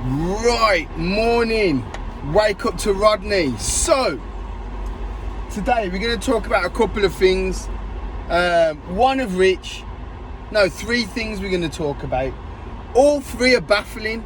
Right, morning. Wake up to Rodney. So, today we're going to talk about a couple of things. Three things we're going to talk about. All three are baffling.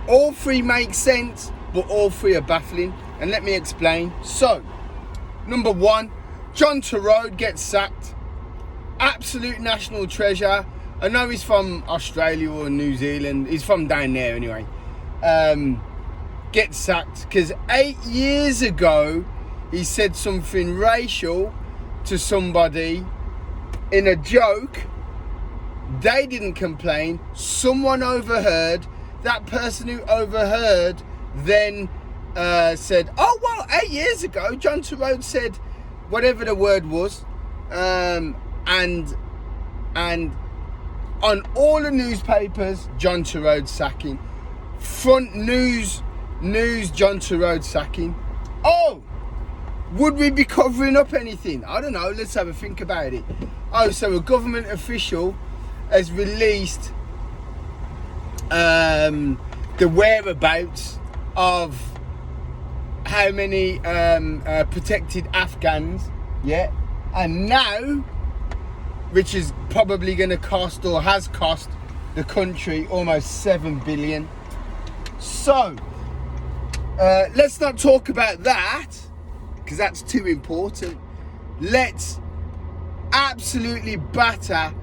All three make sense, but all three are baffling. And let me explain. So, number one, John Torode gets sacked. Absolute national treasure. I know he's from Australia or New Zealand. He's from down there anyway. Gets sacked because 8 years ago he said something racial to somebody in a joke. They didn't complain. Someone overheard. That person who overheard then said, "Oh well, 8 years ago John Torode said whatever the word was," and on all the newspapers, John Torode sacking. Front news, John Torode sacking. Oh, would we be covering up anything? I don't know. Let's have a think about it. Oh, so a government official has released the whereabouts of how many protected Afghans, and now, which is probably going to cost or has cost the country almost 7 billion. So, let's not talk about that because that's too important. Let's absolutely batter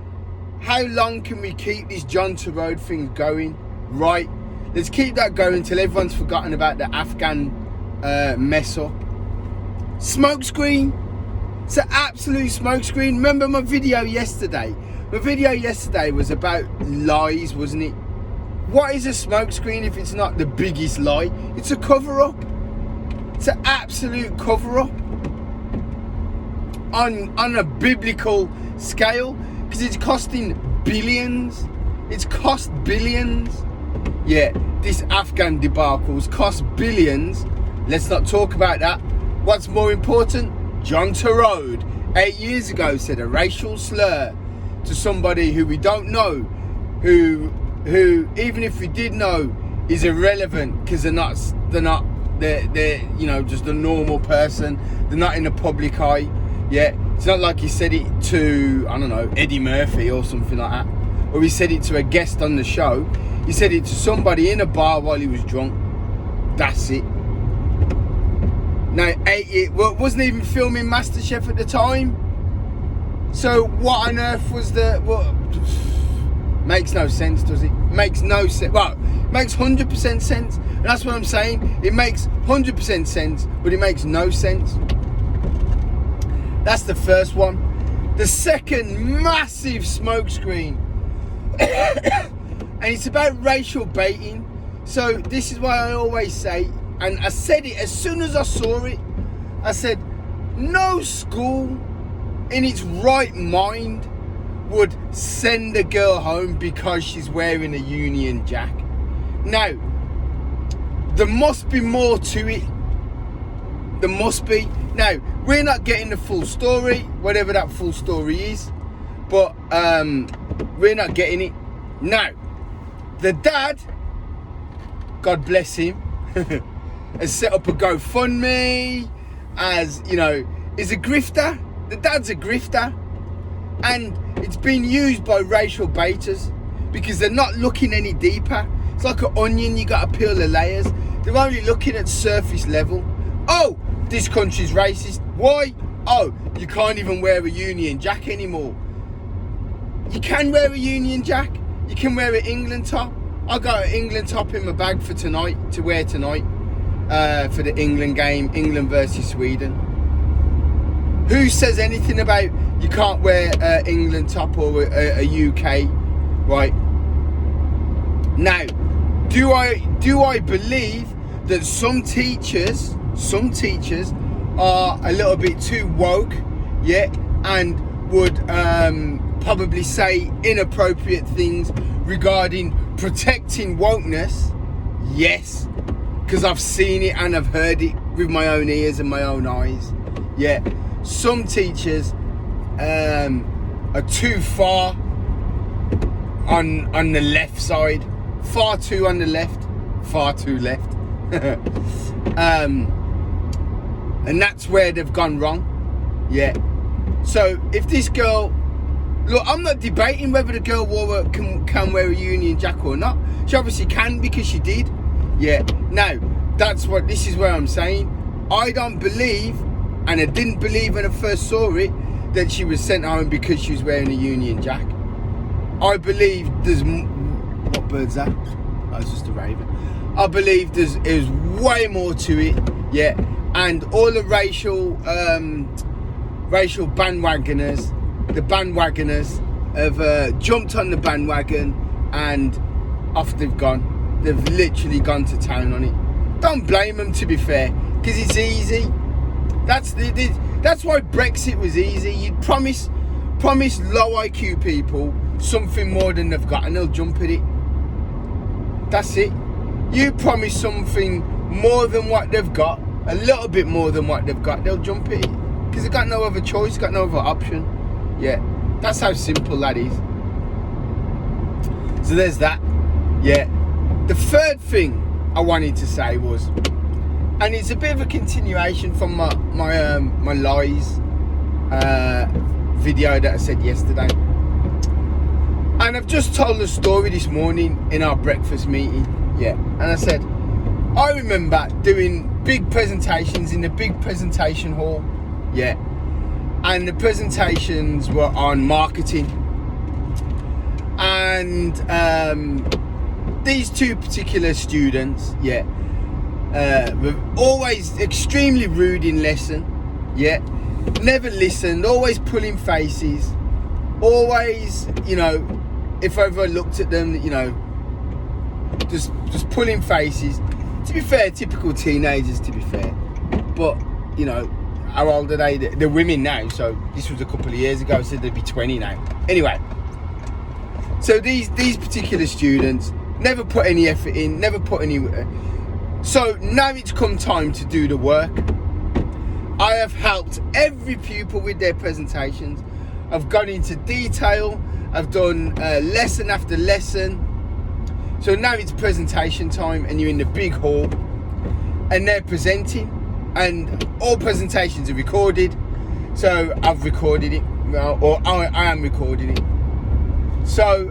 how long can we keep this John Torode thing going, right? Let's keep that going till everyone's forgotten about the Afghan mess up. Smokescreen. It's an absolute smokescreen. Remember my video yesterday? My video yesterday was about lies, wasn't it? What is a smokescreen if it's not the biggest lie? It's a cover-up. It's an absolute cover-up on a biblical scale because it's costing billions. It's cost billions. Yeah, this Afghan debacle's cost billions. Let's not talk about that. What's more important? John Torode 8 years ago said a racial slur to somebody who we don't know, who even if we did know is irrelevant because they're just a normal person. They're not in the public eye. Yeah, it's not like he said it to, I don't know, Eddie Murphy or something like that, or he said it to a guest on the show. He said it to somebody in a bar while he was drunk. That's it. Now, wasn't even filming MasterChef at the time. So what on earth was makes no sense, does it? Makes no sense. Well, it makes 100% sense. And that's what I'm saying. It makes 100% sense, but it makes no sense. That's the first one. The second massive smokescreen. And it's about racial baiting. So this is why I always say, and I said it as soon as I saw it, I said, no school in its right mind would send a girl home because she's wearing a Union Jack. Now, there must be more to it. There must be. Now, we're not getting the full story, whatever that full story is, but we're not getting it. Now, the dad, God bless him, has set up a GoFundMe, as you know, is a grifter. The dad's a grifter, and it's been used by racial baiters because they're not looking any deeper. It's like an onion, you got to peel the layers. They're only looking at surface level. Oh, this country's racist. Why? Oh, you can't even wear a Union Jack anymore. You can wear a Union Jack. You can wear an England top. I got an England top in my bag for tonight, to wear tonight, for the England game, England versus Sweden. Who says anything about you can't wear an England top or a UK, right? Now, do I believe that some teachers are a little bit too woke, and would probably say inappropriate things regarding protecting wokeness? Yes, because I've seen it and I've heard it with my own ears and my own eyes. Yeah, some teachers are too far on the left side, far too on the left, far too left. And that's where they've gone wrong. Yeah. So if this girl, look, I'm not debating whether the girl can wear a Union Jack or not. She obviously can because she did. Yeah. Now, this is where I'm saying, I don't believe, and I didn't believe when I first saw it, that she was sent home because she was wearing a Union Jack. I believe there's, what bird's that? That was just a raven. I believe there's way more to it. Yeah. And all the racial bandwagoners, the bandwagoners have jumped on the bandwagon and off they've gone. They've literally gone to town on it. Don't blame them, to be fair, because it's easy. That's why Brexit was easy. You'd promise low IQ people something more than they've got and they'll jump at it. That's it. You promise something more than what they've got, a little bit more than what they've got, they'll jump at it. Because they've got no other choice, got no other option. Yeah, that's how simple that is. So there's that. Yeah. The third thing I wanted to say was, and it's a bit of a continuation from my lies video that I said yesterday. And I've just told the story this morning in our breakfast meeting. Yeah. And I said, I remember doing big presentations in the big presentation hall. Yeah. And the presentations were on marketing. And these two particular students, yeah, were always extremely rude in lesson. Yeah. Never listened, always pulling faces. Always, you know, if I ever looked at them, you know, just pulling faces. To be fair, typical teenagers, to be fair. But, you know, how old are they? They're women now, so this was a couple of years ago, so they'd be 20 now. Anyway, so these particular students never put any effort in, never put any... So now it's come time to do the work. I have helped every pupil with their presentations. I've gone into detail. I've done lesson after lesson. So now it's presentation time and you're in the big hall and they're presenting and all presentations are recorded. So I've recorded it, or I am recording it. So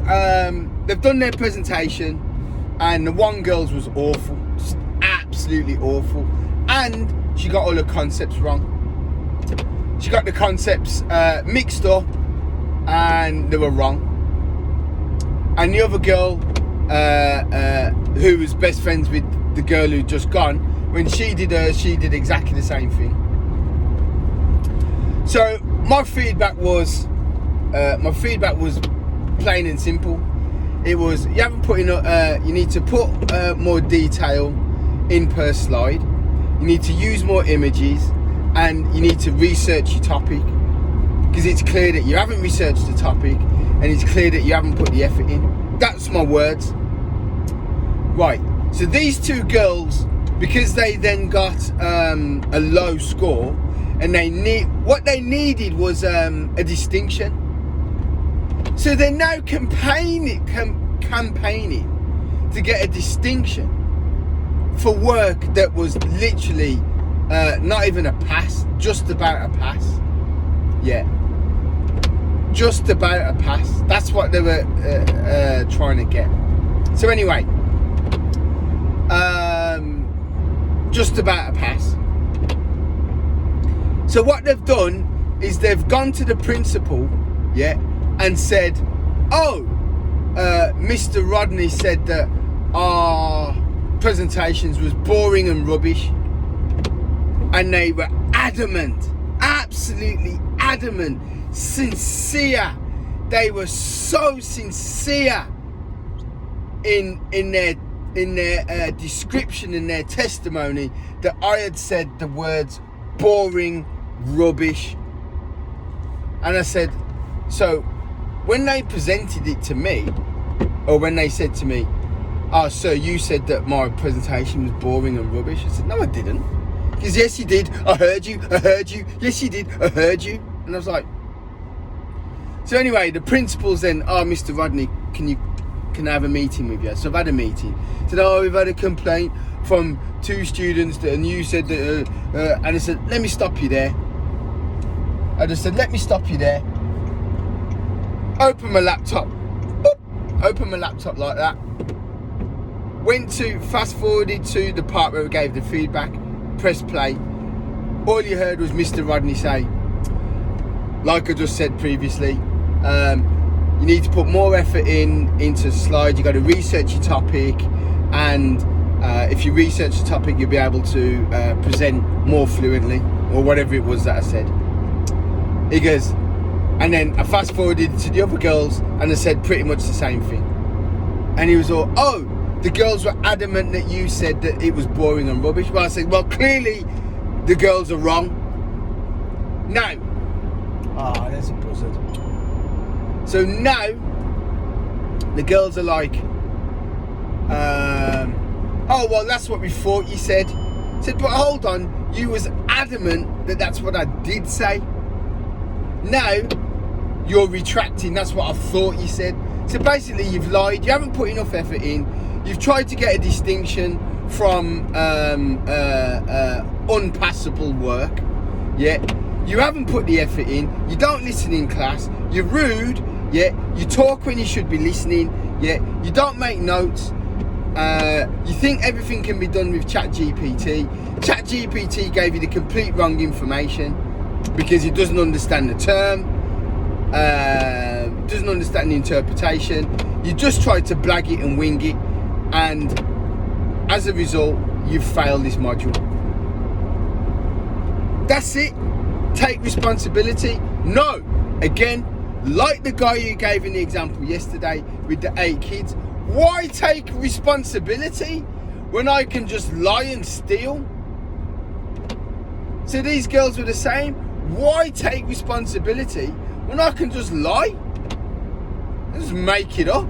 they've done their presentation and the one girl's was awful, just absolutely awful. And she got all the concepts wrong. She got the concepts mixed up and they were wrong. And the other girl, who was best friends with the girl who'd just gone, when she did exactly the same thing. So my feedback was plain and simple. It was, you haven't put enough, you need to put more detail in per slide. You need to use more images and you need to research your topic, because it's clear that you haven't researched the topic and it's clear that you haven't put the effort in. That's my words. Right, so these two girls, because they then got a low score and what they needed was a distinction. So they're now campaigning to get a distinction for work that was literally not even a pass, just about a pass. Yeah, just about a pass. That's what they were trying to get. So anyway, just about a pass. So what they've done is they've gone to the principal, yeah, and said, oh, Mr. Rodney said that our presentations was boring and rubbish. And they were adamant, absolutely adamant, sincere. They were so sincere in their description, in their testimony, that I had said the words boring, rubbish. And I said, so when they presented it to me, or when they said to me, oh, sir, you said that my presentation was boring and rubbish. I said, no, I didn't. Because yes, you did. I heard you. Yes, you did. I heard you. And I was like... So anyway, the principal's then, oh, Mr. Rodney, can you can I have a meeting with you? So I've had a meeting. Said, oh, we've had a complaint from 2 students and you said that, and I said, let me stop you there. I just said, let me stop you there. Open my laptop. Boop. Open my laptop like that. Fast forwarded to the part where we gave the feedback. Press play. All you heard was Mr. Rodney say, like I just said previously, you need to put more effort into slides. You got to research your topic, and if you research the topic, you'll be able to present more fluently, or whatever it was that I said. He goes, and then I fast forwarded to the other girls, and I said pretty much the same thing. And he was all, oh, the girls were adamant that you said that it was boring and rubbish. Well, I said, well, clearly the girls are wrong. Now. Ah, there's a buzzard. So now, the girls are like, oh, well, that's what we thought you said. I said, but hold on, you was adamant that that's what I did say. Now, you're retracting, that's what I thought you said. So basically, you've lied, you haven't put enough effort in, you've tried to get a distinction from unpassable work, yeah? You haven't put the effort in, you don't listen in class, you're rude, yeah? You talk when you should be listening, yeah? You don't make notes, you think everything can be done with ChatGPT. ChatGPT gave you the complete wrong information because it doesn't understand the term, doesn't understand the interpretation. You just tried to blag it and wing it, and as a result, you've failed this module. That's it. Take responsibility. No. Again, like the guy you gave in the example yesterday with the 8 kids, why take responsibility when I can just lie and steal? So these girls were the same. Why take responsibility when I can just lie? Just make it up.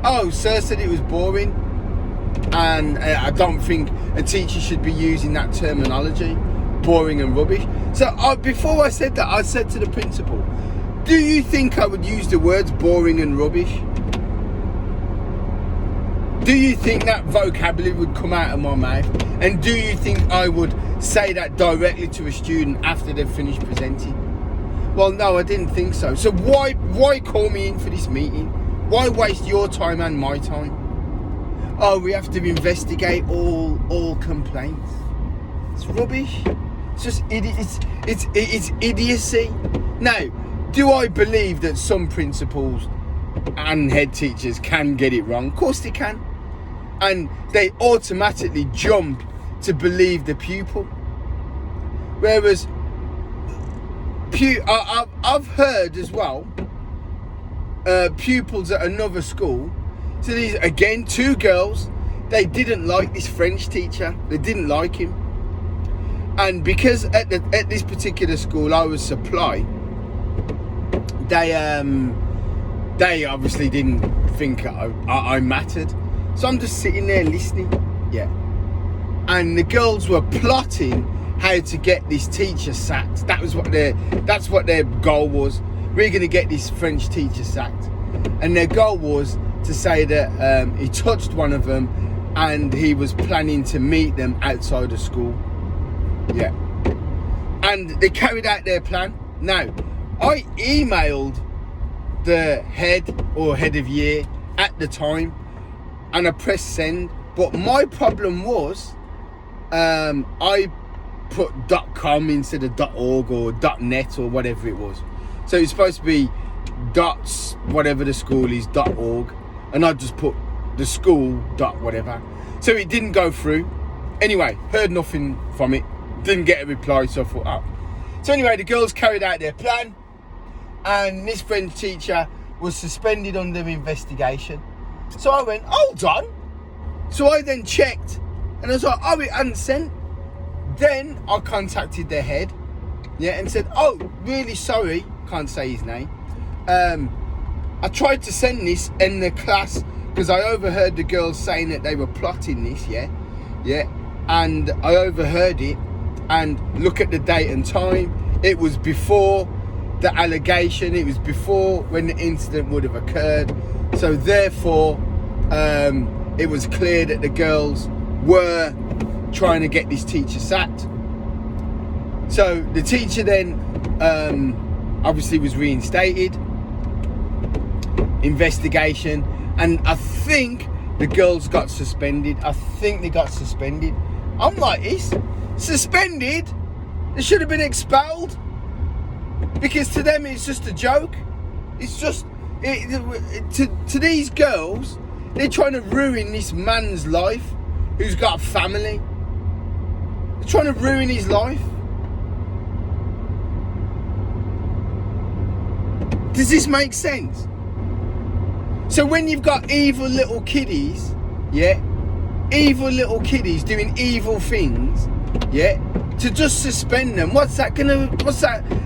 Oh, sir said it was boring, and I don't think a teacher should be using that terminology, boring and rubbish. So before I said that, I said to the principal, do you think I would use the words boring and rubbish? Do you think that vocabulary would come out of my mouth? And do you think I would say that directly to a student after they've finished presenting? Well, no, I didn't think so. So why call me in for this meeting? Why waste your time and my time? Oh, we have to investigate all complaints. It's rubbish. It's just it's idiocy. Now, do I believe that some principals and head teachers can get it wrong? Of course they can. And they automatically jump to believe the pupil. Whereas I've heard as well, pupils at another school, so these, again, 2 girls, they didn't like this French teacher. They didn't like him. And because at this particular school I was supply, they obviously didn't think I mattered. So I'm just sitting there listening, yeah. And the girls were plotting how to get this teacher sacked. That's what their goal was. We're going to get this French teacher sacked. And their goal was to say that he touched one of them and he was planning to meet them outside of school. Yeah. And they carried out their plan. Now, I emailed the head of year at the time and I pressed send, but my problem was I put .com instead of .org or .net or whatever it was. So it's supposed to be dots, whatever the school is, .org, and I just put the school whatever. So it didn't go through. Anyway, heard nothing from it. Didn't get a reply, so I thought, oh. So anyway, the girls carried out their plan, and this French teacher was suspended under investigation. So I went, hold on. So I then checked, and I was like, oh, it hadn't sent. Then I contacted their head, yeah, and said, oh, really sorry, can't say his name. I tried to send this in the class because I overheard the girls saying that they were plotting this, yeah, and I overheard it, and look at the date and time. It was before the allegation. It was before when the incident would have occurred. So therefore, it was clear that the girls were trying to get this teacher sacked. So the teacher then obviously was reinstated. Investigation, and I think the girls got suspended. I'm like, is suspended? They should have been expelled, because to them it's just a joke. It's just to these girls, they're trying to ruin this man's life who's got a family. They're trying to ruin his life. Does this make sense? So when you've got evil little kiddies, yeah, evil little kiddies doing evil things, yeah, to just suspend them, what's that?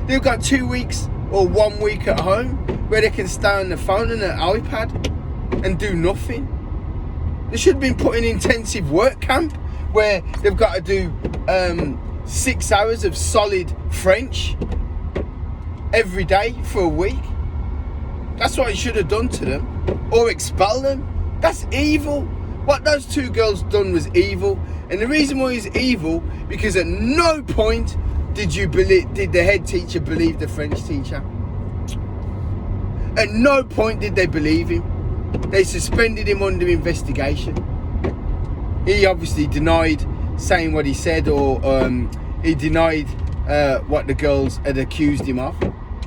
They've got 2 weeks or 1 week at home where they can stay on the phone and an iPad and do nothing. They should have been put in intensive work camp where they've got to do 6 hours of solid French every day for a week. That's what he should have done to them. Or expel them. That's evil. What those two girls done was evil. And the reason why it's evil, because at no point did the head teacher believe the French teacher. At no point did they believe him. They suspended him under investigation. He obviously denied saying what he said, or he denied what the girls had accused him of.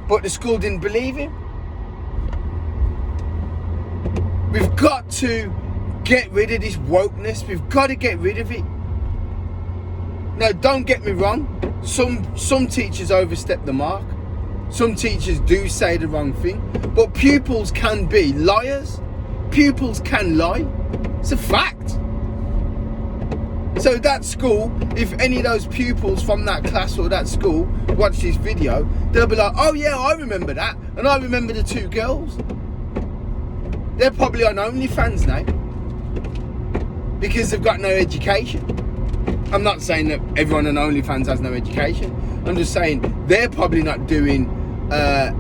But the school didn't believe him. We've got to get rid of this wokeness. We've got to get rid of it. Now, don't get me wrong. Some teachers overstep the mark. Some teachers do say the wrong thing. But pupils can be liars. Pupils can lie. It's a fact. So that school, if any of those pupils from that class or that school watch this video, they'll be like, oh yeah, I remember that. And I remember the two girls. They're probably on OnlyFans now because they've got no education. I'm not saying that everyone on OnlyFans has no education. I'm just saying they're probably not doing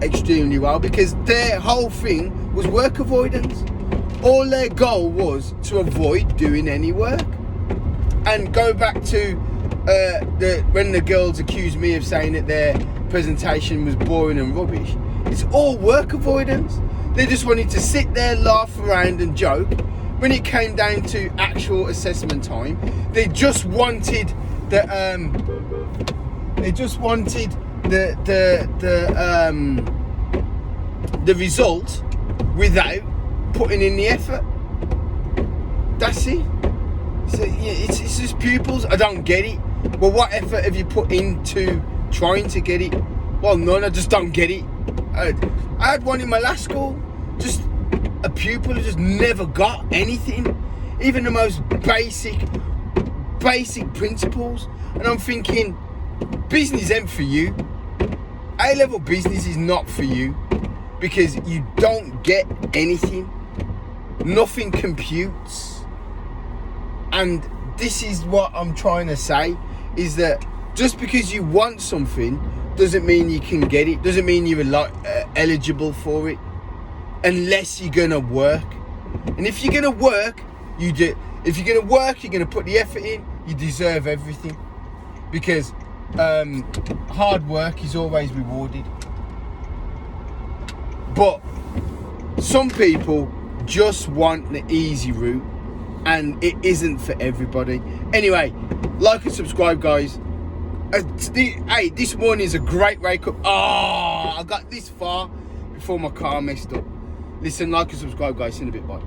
extremely well because their whole thing was work avoidance. All their goal was to avoid doing any work. And go back to when the girls accused me of saying that their presentation was boring and rubbish. It's all work avoidance. They just wanted to sit there, laugh around and joke. When it came down to actual assessment time, they just wanted the result without putting in the effort. That's it. So, yeah, it's just pupils. I don't get it. Well, what effort have you put into trying to get it? Well, none. I just don't get it. I had one in my last school. Just a pupil who just never got anything, even the most basic principles. And I'm thinking, business ain't for you. A-level business is not for you because you don't get anything. Nothing computes. And this is what I'm trying to say, is that just because you want something doesn't mean you can get it. Doesn't mean you're eligible for it. Unless you're gonna work. And if you're gonna work, you do. If you're gonna work, you're gonna put the effort in. You deserve everything, because hard work is always rewarded. But some people just want the easy route, and it isn't for everybody. Anyway, like and subscribe, guys. Hey, this morning is a great wake up. I got this far before my car messed up. Listen, like and subscribe, guys. See you in a bit. Bye.